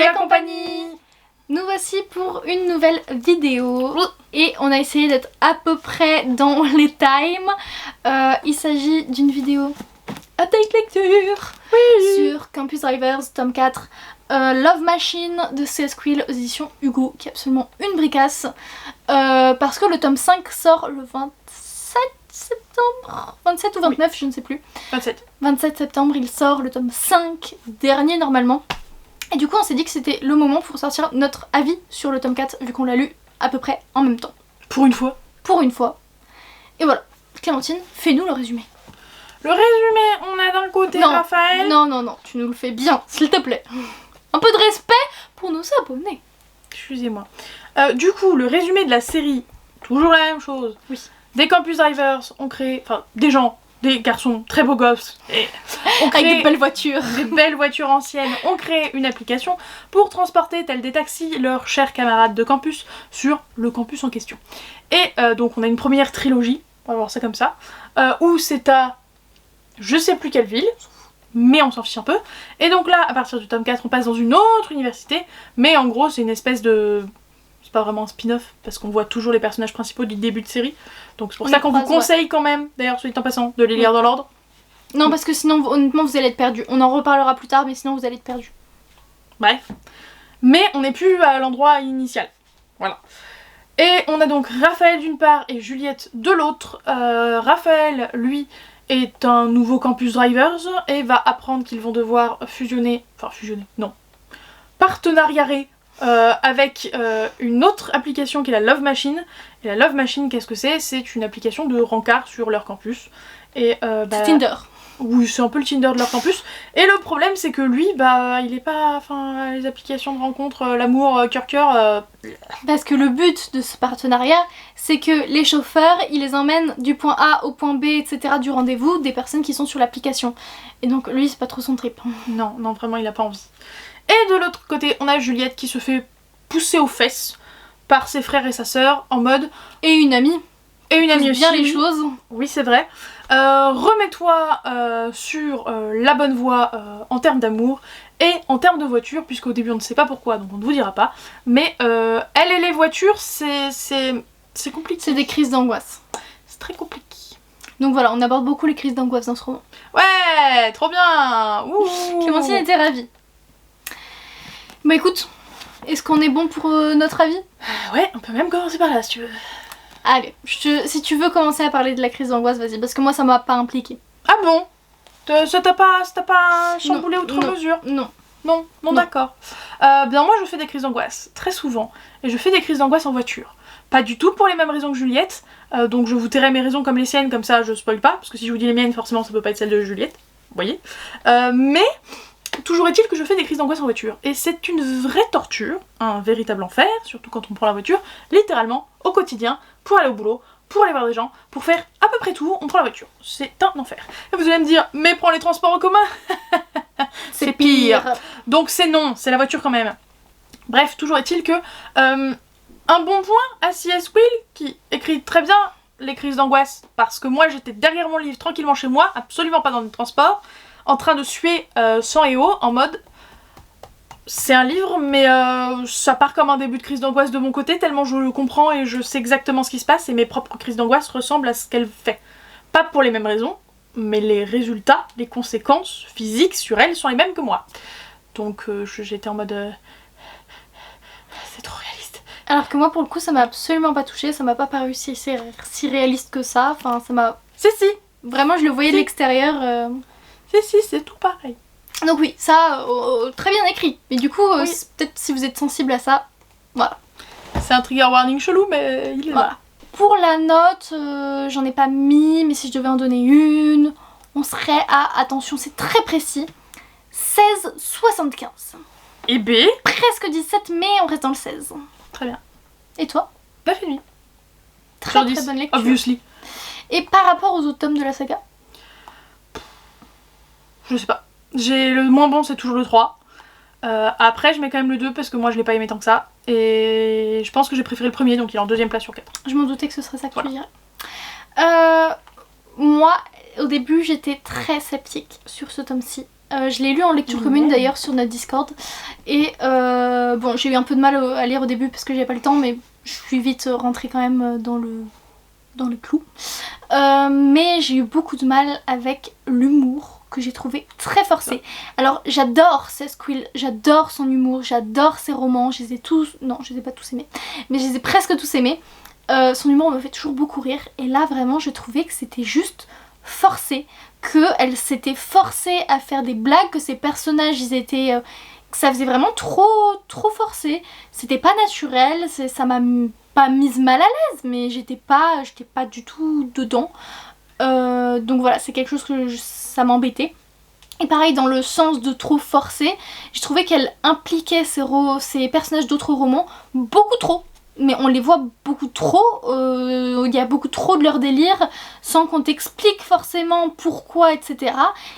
la compagnie. Nous voici pour une nouvelle vidéo et on a essayé d'être à peu près dans les times. Il s'agit d'une vidéo update lecture sur Campus Drivers tome 4 Love Machine de C.S. Quill aux éditions Hugo, qui est absolument une bricasse parce que le tome 5 sort le 27 septembre, 27 ou 29, je ne sais plus. 27 septembre, il sort le tome 5, dernier normalement. Et du coup on s'est dit que c'était le moment pour sortir notre avis sur le tome 4 vu qu'on l'a lu à peu près en même temps. Pour une fois. Pour une fois. Et voilà, Clémentine, fais-nous le résumé. Le résumé, on a d'un côté Raphaël. Non, tu nous le fais bien, s'il te plaît. Un peu de respect pour nos abonnés. Excusez-moi. Du coup, le résumé de la série, toujours la même chose. Oui. Des Campus Drivers ont créé, enfin des gens, des garçons très beaux gosses, et avec des belles voitures. Des belles voitures anciennes ont créé une application pour transporter, tels des taxis, leurs chers camarades de campus sur le campus en question. Et donc on a une première trilogie, on va voir ça comme ça, où c'est à je sais plus quelle ville, mais on s'en fiche un peu. Et donc là, à partir du tome 4, on passe dans une autre université, mais en gros c'est une espèce de... C'est pas vraiment un spin-off, parce qu'on voit toujours les personnages principaux du début de série. Donc c'est pour ça qu'on vous conseille quand même, d'ailleurs, soit dit en passant, de les lire dans l'ordre. Non, parce que sinon, honnêtement, vous allez être perdu. On en reparlera plus tard, mais sinon, vous allez être perdu. Bref. Mais on n'est plus à l'endroit initial. Voilà. Et on a donc Raphaël d'une part et Juliette de l'autre. Raphaël, lui, est un nouveau Campus Drivers et va apprendre qu'ils vont devoir fusionner... Enfin, fusionner, non. Partenariater avec une autre application qui est la Love Machine. Et la Love Machine, qu'est-ce que c'est? C'est une application de rencard sur leur campus. Et c'est Tinder. Oui, c'est un peu le Tinder de leur campus. Et le problème, c'est que lui, bah, il est pas... Enfin, les applications de rencontre, l'amour, cœur... Parce que le but de ce partenariat, c'est que les chauffeurs, ils les emmènent du point A au point B, etc. du rendez-vous des personnes qui sont sur l'application. Et donc, lui, c'est pas trop son trip. Non, vraiment, il a pas envie. Et de l'autre côté, on a Juliette qui se fait pousser aux fesses par ses frères et sa sœur en mode... Et une amie. Et une amie aussi. Bien les choses. Oui, c'est vrai. Remets-toi sur la bonne voie en termes d'amour et en termes de voiture, puisqu'au début on ne sait pas pourquoi, donc on ne vous dira pas. Mais elle et les voitures, c'est compliqué. C'est des crises d'angoisse. C'est très compliqué. Donc voilà, on aborde beaucoup les crises d'angoisse dans ce roman. Ouais, trop bien. Ouh. Clémentine était ravie. Bah écoute, est-ce qu'on est bon pour notre avis? Ouais, on peut même commencer par là si tu veux. Allez, si tu veux commencer à parler de la crise d'angoisse, vas-y, parce que moi ça m'a pas impliquée. Ah bon? Ça t'a pas chamboulé outre mesure? Non. Non, d'accord. Bien moi je fais des crises d'angoisse, très souvent. Et je fais des crises d'angoisse en voiture. Pas du tout pour les mêmes raisons que Juliette, donc je vous tairai mes raisons comme les siennes, comme ça je spoil pas, parce que si je vous dis les miennes, forcément ça peut pas être celle de Juliette, vous voyez. Mais... toujours est-il que je fais des crises d'angoisse en voiture. Et c'est une vraie torture, un véritable enfer, surtout quand on prend la voiture, littéralement, au quotidien, pour aller au boulot, pour aller voir des gens, pour faire à peu près tout, on prend la voiture. C'est un enfer. Et vous allez me dire, mais prends les transports en commun. C'est pire. Donc c'est non, c'est la voiture quand même. Bref, toujours est-il que un bon point à C.S. Quill, qui écrit très bien les crises d'angoisse, parce que moi j'étais derrière mon livre, tranquillement chez moi, absolument pas dans les transports, en train de suer sang et eau, en mode c'est un livre mais ça part comme un début de crise d'angoisse de mon côté tellement je le comprends et je sais exactement ce qui se passe et mes propres crises d'angoisse ressemblent à ce qu'elle fait. Pas pour les mêmes raisons, mais les résultats, les conséquences physiques sur elle sont les mêmes que moi. Donc j'étais en mode c'est trop réaliste. Alors que moi pour le coup ça m'a absolument pas touchée, ça m'a pas paru si réaliste que ça, enfin ça m'a... Si. Vraiment je le voyais de l'extérieur... Si, c'est tout pareil. Donc oui, ça, très bien écrit. Mais du coup, peut-être si vous êtes sensible à ça, voilà. C'est un trigger warning chelou, mais il est là. Pour la note, j'en ai pas mis, mais si je devais en donner une, on serait à, attention, c'est très précis, 16,75. Et B? Presque 17, mais on reste dans le 16. Très bien. Et toi? 9,5. Très bonne lecture. Obviously. Et par rapport aux autres tomes de la saga? Je sais pas. Le moins bon c'est toujours le 3. Après je mets quand même le 2 parce que moi je l'ai pas aimé tant que ça. Et je pense que j'ai préféré le premier donc il est en deuxième place sur 4. Je m'en doutais que ce serait ça que tu dirais. Moi au début j'étais très sceptique sur ce tome-ci. Je l'ai lu en lecture commune d'ailleurs sur notre Discord. Et bon, j'ai eu un peu de mal à lire au début parce que j'avais pas le temps, mais je suis vite rentrée quand même dans le clou. Mais j'ai eu beaucoup de mal avec l'humour que j'ai trouvé très forcé. Alors j'adore Seth Quill, j'adore son humour, j'adore ses romans, je les ai tous... Non, je les ai pas tous aimés, mais je les ai presque tous aimés. Son humour me fait toujours beaucoup rire. Et là vraiment je trouvais que c'était juste forcé. Qu'elle s'était forcée à faire des blagues, que ses personnages ils étaient... que ça faisait vraiment trop forcé. C'était pas naturel, ça m'a pas mise mal à l'aise, mais j'étais pas du tout dedans. Donc voilà, c'est quelque chose que ça m'embêtait. Et pareil, dans le sens de trop forcé, je trouvais qu'elle impliquait ces personnages d'autres romans beaucoup trop. Mais on les voit beaucoup trop, il y a beaucoup trop de leur délire sans qu'on t'explique forcément pourquoi, etc.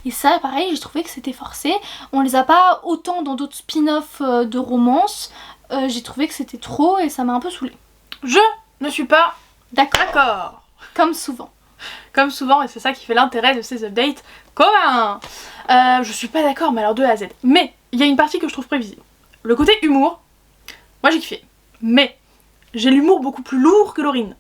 Et ça, pareil, j'ai trouvé que c'était forcé. On les a pas autant dans d'autres spin-offs de romances. J'ai trouvé que c'était trop et ça m'a un peu saoulée. Je ne suis pas d'accord. Comme souvent. Comme souvent, et c'est ça qui fait l'intérêt de ces updates communs. Je suis pas d'accord, mais alors de A à Z. Mais il y a une partie que je trouve prévisible. Le côté humour, moi j'ai kiffé. Mais j'ai l'humour beaucoup plus lourd que Laurine.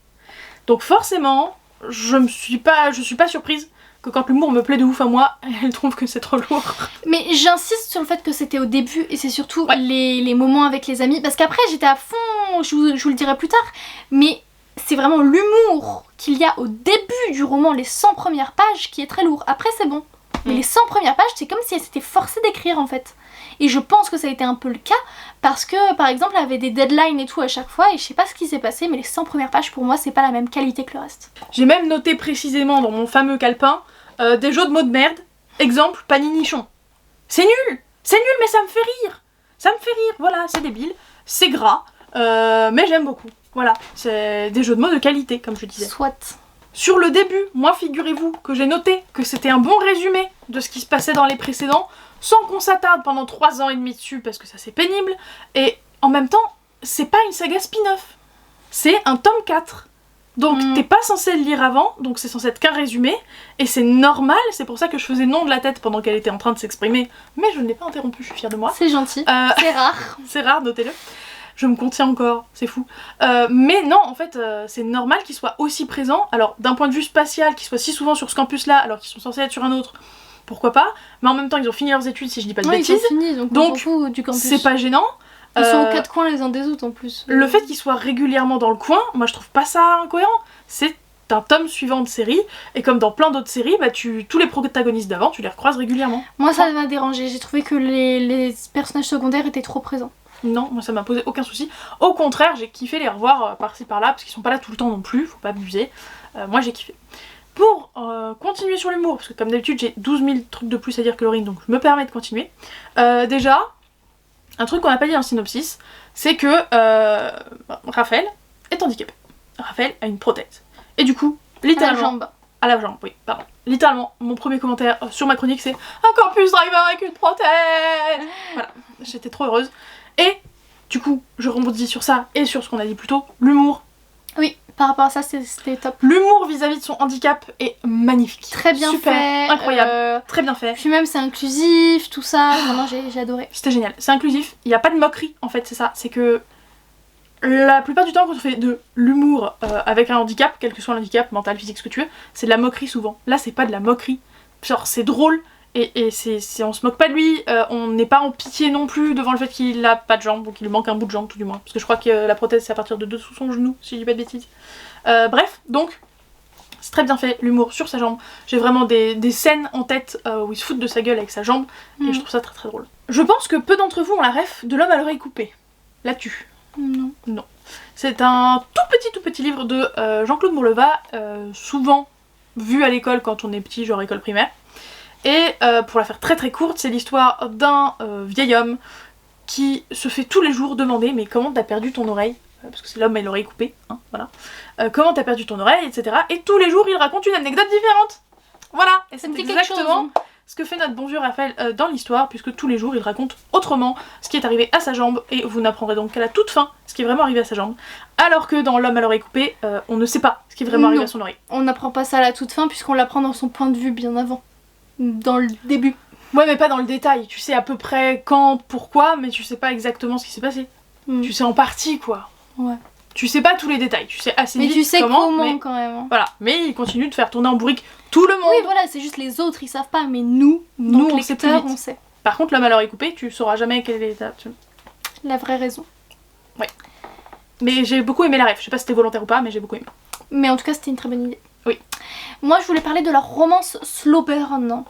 Donc forcément, je suis pas surprise que quand l'humour me plaît de ouf à moi, elle trouve que c'est trop lourd. Mais j'insiste sur le fait que c'était au début et c'est surtout les moments avec les amis. Parce qu'après j'étais à fond, je vous le dirai plus tard, mais c'est vraiment l'humour qu'il y a au début du roman, les 100 premières pages, qui est très lourd. Après c'est bon. Mais les 100 premières pages, c'est comme si elle s'était forcée d'écrire en fait. Et je pense que ça a été un peu le cas parce que par exemple elle avait des deadlines et tout à chaque fois et je sais pas ce qui s'est passé, mais les 100 premières pages pour moi c'est pas la même qualité que le reste. J'ai même noté précisément dans mon fameux calepin des jeux de mots de merde. Exemple, paninichon. C'est nul, mais ça me fait rire. Ça me fait rire, voilà, c'est débile, c'est gras, mais j'aime beaucoup. Voilà, c'est des jeux de mots de qualité comme je disais. Soit. Sur le début, moi figurez-vous que j'ai noté que c'était un bon résumé de ce qui se passait dans les précédents, sans qu'on s'attarde pendant 3 ans et demi dessus parce que ça c'est pénible, et en même temps, c'est pas une saga spin-off, c'est un tome 4. Donc t'es pas censé le lire avant, donc c'est censé être qu'un résumé, et c'est normal, c'est pour ça que je faisais non de la tête pendant qu'elle était en train de s'exprimer, mais je ne l'ai pas interrompue, je suis fière de moi. C'est gentil, c'est rare. C'est rare, notez-le. Je me contiens encore, c'est fou. Mais non, en fait, c'est normal qu'ils soient aussi présents. Alors, d'un point de vue spatial, qu'ils soient si souvent sur ce campus-là, alors qu'ils sont censés être sur un autre, pourquoi pas. Mais en même temps, ils ont fini leurs études, si je dis pas de bêtises. Ils ont fini, donc on s'en fout du campus. C'est pas gênant. Ils sont aux 4 coins les uns des autres en plus. Le fait qu'ils soient régulièrement dans le coin, moi je trouve pas ça incohérent. C'est un tome suivant de série, et comme dans plein d'autres séries, bah tous les protagonistes d'avant, tu les recroises régulièrement. Moi ça m'a dérangé, j'ai trouvé que les personnages secondaires étaient trop présents. Non, moi ça m'a posé aucun souci. Au contraire, j'ai kiffé les revoir par-ci par-là, parce qu'ils sont pas là tout le temps non plus, faut pas abuser. Moi j'ai kiffé. Pour continuer sur l'humour, parce que comme d'habitude j'ai 12 000 trucs de plus à dire que Laurine, donc je me permets de continuer. Déjà, un truc qu'on n'a pas dit dans le synopsis, c'est que Raphaël est handicapé. Raphaël a une prothèse. Et du coup, littéralement... À la jambe. À la jambe, oui, pardon. Littéralement, mon premier commentaire sur ma chronique c'est un campus driver avec une prothèse. Voilà, j'étais trop heureuse. Et du coup, je rebondis sur ça et sur ce qu'on a dit plus tôt, l'humour. Oui, par rapport à ça, c'était top. L'humour vis-à-vis de son handicap est magnifique. Très bien super, fait. Incroyable, très bien fait. Puis même c'est inclusif, tout ça, vraiment j'ai adoré. C'était génial, c'est inclusif, il n'y a pas de moquerie en fait, c'est ça. C'est que la plupart du temps quand on fait de l'humour avec un handicap, quel que soit l'handicap, mental, physique, ce que tu veux, c'est de la moquerie souvent. Là c'est pas de la moquerie, genre c'est drôle. Et on se moque pas de lui, on n'est pas en pitié non plus devant le fait qu'il a pas de jambe, ou qu'il lui manque un bout de jambe tout du moins. Parce que je crois que la prothèse c'est à partir de dessous son genou, si je dis pas de bêtises. Bref, donc, c'est très bien fait, l'humour sur sa jambe. J'ai vraiment des scènes en tête où il se fout de sa gueule avec sa jambe, et je trouve ça très très drôle. Je pense que peu d'entre vous ont la ref de L'homme à l'oreille coupée. L'as-tu? Non. Non. C'est un tout petit livre de Jean-Claude Mourleva, souvent vu à l'école quand on est petit, genre école primaire. Et pour la faire très très courte, c'est l'histoire d'un vieil homme qui se fait tous les jours demander mais comment t'as perdu ton oreille, parce que c'est l'homme à l'oreille coupée, hein, voilà. Comment t'as perdu ton oreille, etc. Et tous les jours il raconte une anecdote différente. Voilà, et c'est exactement ce que fait notre bon vieux Raphaël dans l'histoire, puisque tous les jours il raconte autrement ce qui est arrivé à sa jambe, et vous n'apprendrez donc qu'à la toute fin ce qui est vraiment arrivé à sa jambe. Alors que dans L'homme à l'oreille coupée, on ne sait pas ce qui est vraiment arrivé à son oreille. On n'apprend pas ça à la toute fin, puisqu'on l'apprend dans son point de vue bien avant. Dans le début. Ouais, mais pas dans le détail. Tu sais à peu près quand, pourquoi, mais tu sais pas exactement ce qui s'est passé. Tu sais en partie, quoi. Ouais. Tu sais pas tous les détails. Tu sais assez Mais vite tu sais comment, comment mais... quand même. Voilà. Mais il continue de faire tourner en bourrique tout le monde. Oui, voilà, c'est juste les autres, ils savent pas, mais nous, on sait plus lecteurs, vite. on sait. Par contre, l'homme à l'oreille coupée, tu sauras jamais quelle est l'étape. La vraie raison. Ouais. Mais j'ai beaucoup aimé la ref. Je sais pas si c'était volontaire ou pas, mais j'ai beaucoup aimé. Mais en tout cas, c'était une très bonne idée. Oui. Moi, je voulais parler de la romance Slow Burn,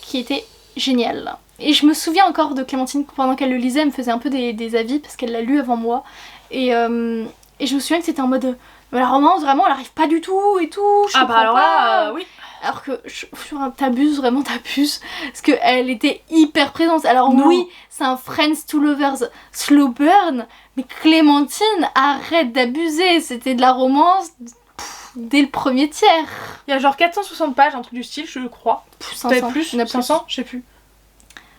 qui était géniale. Et je me souviens encore de Clémentine, pendant qu'elle le lisait, elle me faisait un peu des avis, parce qu'elle l'a lu avant moi. Et je me souviens que c'était en mode... la romance, vraiment, elle arrive pas du tout et tout. Je comprends alors pas. là, oui. Alors que t'abuses, vraiment t'abuses. Parce qu'elle était hyper présente. Alors Non. oui, c'est un Friends to Lovers slow burn. Mais Clémentine, arrête d'abuser. C'était de la romance dès le premier tiers. Il y a genre 460 pages, un truc du style, je crois. 500. Peut-être plus, Il y en a plus. 500, je sais plus.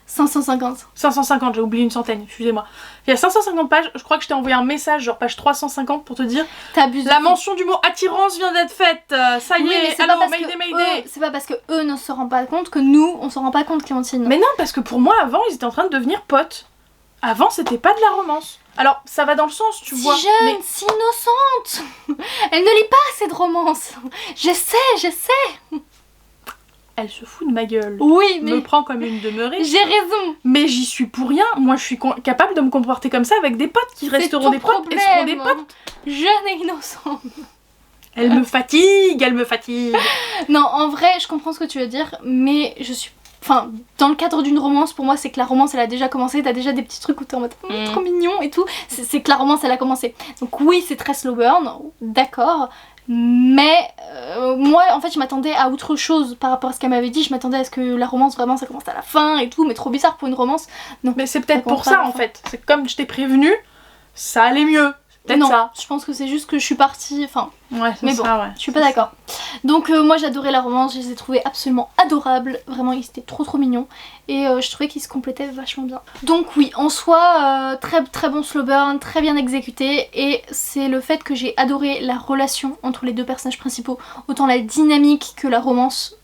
550. 550, j'ai oublié une centaine, excusez-moi. Il y a 550 pages, je crois que je t'ai envoyé un message, genre page 350 pour te dire T'abuses. la mention du mot attirance vient d'être faite, ça y Oui, mais est, c'est allô, pas parce mayday, que mayday. c'est pas parce que eux ne se rendent pas compte que nous, on se rend pas compte, Clémentine. Mais non, parce que pour moi, avant, ils étaient en train de devenir potes. Avant, c'était pas de la romance. Alors, ça va dans le sens, tu si vois. jeune, Mais si innocente. Elle ne lit pas assez de romance. Je sais. elle se fout de ma gueule. Oui, mais Me prend comme une demeurée. j'ai raison. Mais j'y suis pour rien. Moi, je suis capable de me comporter comme ça avec des potes qui C'est resteront ton des potes et seront des problème. potes. Jeune et innocente. Elle me fatigue, elle me fatigue. Non, en vrai, je comprends ce que tu veux dire, mais je suis... Enfin, dans le cadre d'une romance, pour moi, c'est que la romance, elle a déjà commencé. T'as déjà des petits trucs où t'es en mode trop mignon et tout. C'est que la romance, elle a commencé. Donc oui, c'est très slow burn, d'accord. Mais moi, en fait, je m'attendais à autre chose par rapport à ce qu'elle m'avait dit. Je m'attendais à ce que la romance, vraiment, ça commence à la fin et tout. Mais trop bizarre pour une romance. Non. Mais c'est peut-être Ça pour commence pas ça, à la en fin. fait. C'est comme je t'ai prévenu, ça allait mieux. Peut-être Non, ça. je pense que c'est juste que je suis partie... Enfin, Ouais, c'est mais bon, ça, ouais. je suis pas d'accord. Donc moi j'adorais la romance, je les ai trouvés absolument adorables, vraiment ils étaient trop mignons et je trouvais qu'ils se complétaient vachement bien. Donc oui, en soi, très bon slow burn, très bien exécuté, et c'est le fait que j'ai adoré la relation entre les deux personnages principaux, autant la dynamique que la romance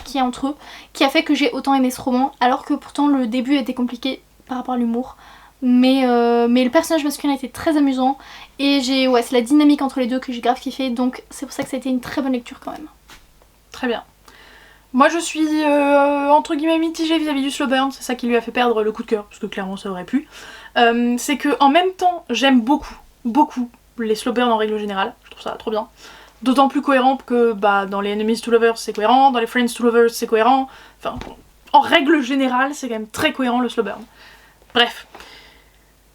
qu'il y a entre eux, qui a fait que j'ai autant aimé ce roman, alors que pourtant le début était compliqué par rapport à l'humour. Mais le personnage masculin était très amusant et c'est la dynamique entre les deux que j'ai grave kiffé, donc c'est pour ça que ça a été une très bonne lecture quand même. Très bien. Moi je suis entre guillemets mitigée vis-à-vis du slow burn, c'est ça qui lui a fait perdre le coup de cœur, parce que clairement ça aurait pu. C'est que en même temps j'aime beaucoup les slow burn en règle générale, je trouve ça trop bien. D'autant plus cohérent que dans les Enemies to Lovers c'est cohérent, dans les Friends to Lovers c'est cohérent, enfin en règle générale c'est quand même très cohérent le slow burn. Bref.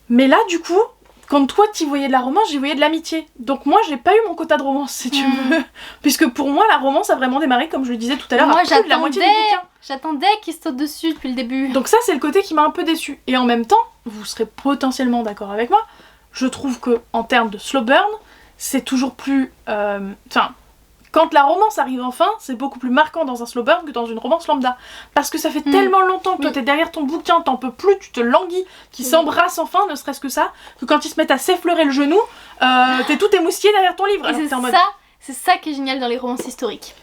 Mais là du coup, quand toi t'y voyais de la romance, j'y voyais de l'amitié. Donc moi j'ai pas eu mon quota de romance si tu veux. Puisque pour moi la romance a vraiment démarré, comme je le disais tout à l'heure, Moi à plus de la moitié du bouquin. j'attendais qu'il saute dessus depuis le début. Donc ça c'est le côté qui m'a un peu déçue. Et en même temps, vous serez potentiellement d'accord avec moi, je trouve que en termes de slow burn, c'est toujours plus... quand la romance arrive enfin, c'est beaucoup plus marquant dans un slow burn que dans une romance lambda. Parce que ça fait tellement longtemps que toi t'es derrière ton bouquin, t'en peux plus, tu te languis, qu'ils s'embrassent enfin, ne serait-ce que ça, que quand ils se mettent à s'effleurer le genou, t'es tout émoustillé derrière ton livre. Et Alors c'est que t'es en mode... c'est ça qui est génial dans les romances historiques.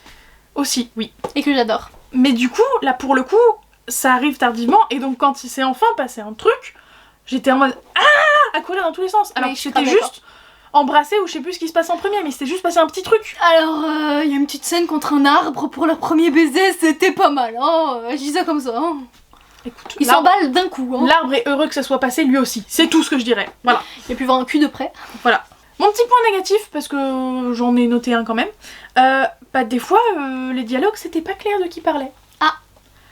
Aussi, oui. Et que j'adore. Mais du coup, là pour le coup, ça arrive tardivement, et donc quand il s'est enfin passé un truc, j'étais en mode à courir dans tous les sens. Alors Oui, que je suis c'était grave d'accord. juste embrasser ou je sais plus ce qui se passe en premier, mais c'était juste passé un petit truc. Alors, il y a une petite scène contre un arbre pour leur premier baiser, c'était pas mal, hein. Je dis ça comme ça, hein. Écoute, Ils s'emballent d'un coup, hein. l'arbre est heureux que ça soit passé lui aussi, c'est tout ce que je dirais. Voilà. Il y a pu voir un cul de près. Voilà. Mon petit point négatif, parce que j'en ai noté un quand même, des fois les dialogues c'était pas clair de qui parlait.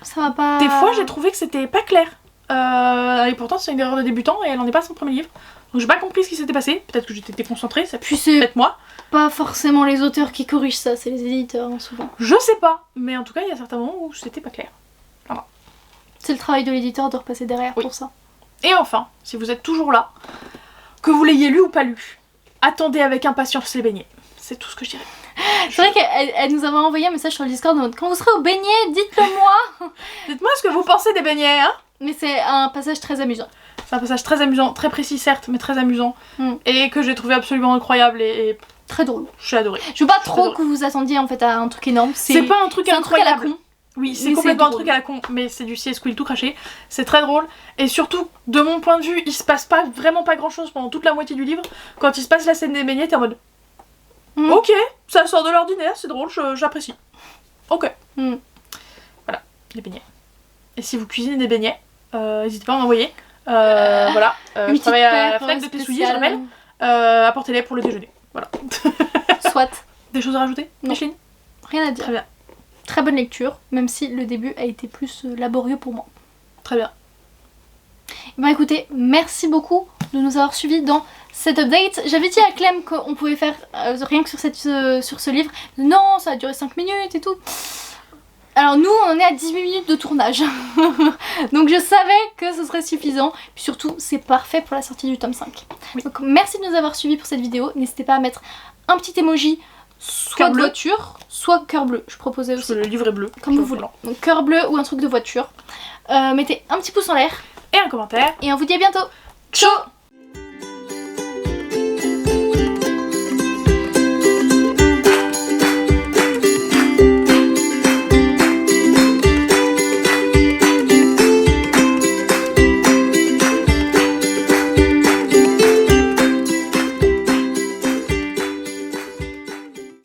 Ça va pas... Des fois j'ai trouvé que c'était pas clair. Et pourtant c'est une erreur de débutant et elle en est pas à son premier livre. Donc j'ai pas compris ce qui s'était passé, peut-être que j'étais déconcentrée, ça Puis c'est peut-être moi. pas forcément les auteurs qui corrigent ça, c'est les éditeurs, hein, souvent. Je sais pas, mais en tout cas il y a certains moments où c'était pas clair. C'est le travail de l'éditeur de repasser derrière Oui. pour ça. Et enfin, si vous êtes toujours là, que vous l'ayez lu ou pas lu, attendez avec impatience les beignets. C'est tout ce que je dirais. C'est vrai qu'elle nous avait envoyé un message sur le Discord en mode quand vous serez au beignet, dites-le moi. Dites-moi ce que vous pensez des beignets, hein. Mais c'est un passage très amusant. C'est un passage très amusant, très précis certes, mais très amusant. Et que j'ai trouvé absolument incroyable et Très drôle. j'ai adoré. Je veux pas J'ai trop adoré. que vous attendiez en fait à un truc énorme. C'est pas un truc c'est un truc à la incroyable. con. Oui, c'est Mais complètement un drôle. truc à la con, mais c'est du CS Quill tout craché. C'est très drôle. Et surtout, de mon point de vue, il se passe vraiment pas grand chose pendant toute la moitié du livre. Quand il se passe la scène des beignets, t'es en mode ok, ça sort de l'ordinaire, c'est drôle, j'apprécie. Ok. Voilà, les beignets. Et si vous cuisinez des beignets, n'hésitez pas à m'envoyer. Voilà, je travaille à la Fnac de Tessouillet, je rappelle. Apportez-les pour le déjeuner. Voilà. Soit. Des choses à rajouter, Non. Micheline? Rien à dire. Très bien. Très bonne lecture, même si le début a été plus laborieux pour moi. Très bien. Bon écoutez, merci beaucoup de nous avoir suivis dans cet update. J'avais dit à Clem qu'on pouvait faire rien que sur ce livre. Non, ça a duré 5 minutes et tout. Alors nous, on en est à 18 minutes de tournage. Donc je savais que ce serait suffisant. Puis surtout, c'est parfait pour la sortie du tome 5. Oui. Donc merci de nous avoir suivis pour cette vidéo. N'hésitez pas à mettre un petit emoji, soit Cœur de bleu. voiture, soit cœur bleu. Je proposais Parce aussi. que le livre est bleu. Comme vous voulez. Donc cœur bleu ou un truc de voiture. Mettez un petit pouce en l'air. Et un commentaire. Et on vous dit à bientôt. Ciao.